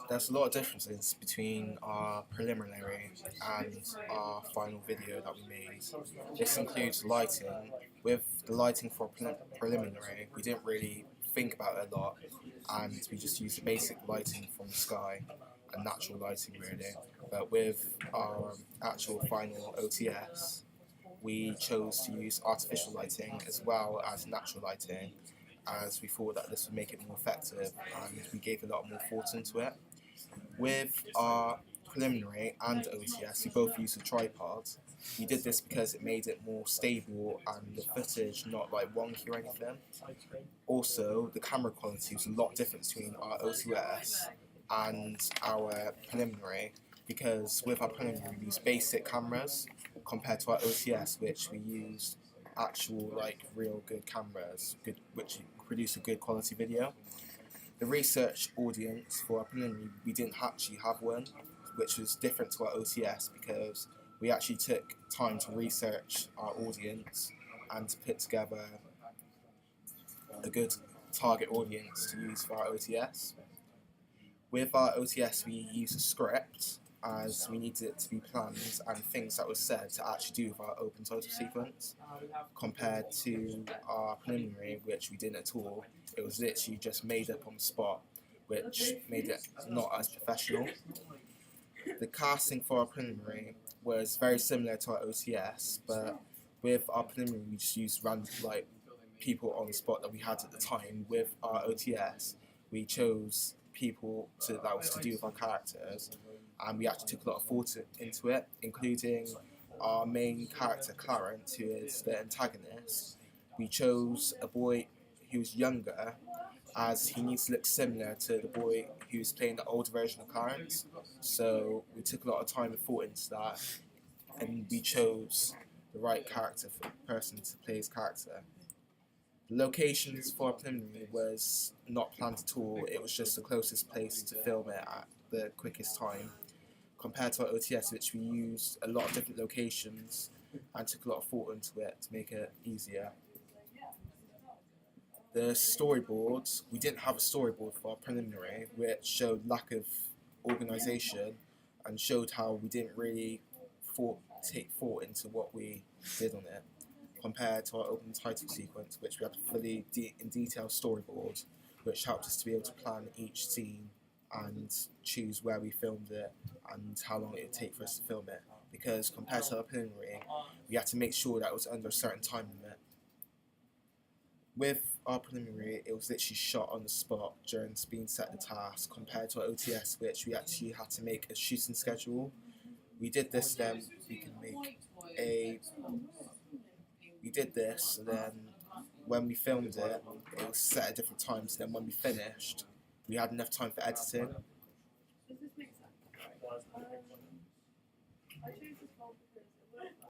There's a lot of differences between our preliminary and our final video that we made. This includes lighting. With the lighting for preliminary, we didn't really think about it a lot, and we just used the basic lighting from the sky and natural lighting really. But with our actual final OTS, we chose to use artificial lighting as well as natural lighting, as we thought that this would make it more effective, and we gave a lot more thought into it. With our preliminary and OTS, we both used a tripod. We did this because it made it more stable and the footage not like wonky or anything. Also, the camera quality was a lot different between our OTS and our preliminary, because with our preliminary we used basic cameras compared to our OTS, which we used actual like real good cameras, which produce a good quality video. The research audience for our preliminary, we didn't actually have one, which was different to our OTS because we actually took time to research our audience and to put together a good target audience to use for our OTS. With our OTS, we use a script as we needed it to be planned and things that were said to actually do with our open title sequence, compared to our preliminary, which we didn't at all. It was literally just made up on the spot, which made it not as professional. The casting for our preliminary was very similar to our OTS, but with our preliminary we just used random like people on the spot that we had at the time. With our OTS, we chose people that was to do with our characters, and we actually took a lot of thought into it, including our main character Clarence, who is the antagonist. We chose a boy who was younger, as he needs to look similar to the boy who's playing the older version of Clarence. So we took a lot of time and thought into that, and we chose the right person to play his character. The locations for our preliminary was not planned at all. It was just the closest place to film it at the quickest time, compared to our OTS, which we used a lot of different locations and took a lot of thought into it to make it easier. The storyboards, we didn't have a storyboard for our preliminary, which showed lack of organisation and showed how we didn't really take thought into what we did on it, compared to our open title sequence, which we had a fully in detail storyboard, which helped us to be able to plan each scene and choose where we filmed it and how long it would take for us to film it. Because compared to our preliminary, we had to make sure that it was under a certain time limit. With our preliminary, it was literally shot on the spot during being set the task, compared to our OTS, which we actually had to make a shooting schedule. We did this, then we can make a. We did this, and then when we filmed it, it was set at different times. Then when we finished, we had enough time for editing.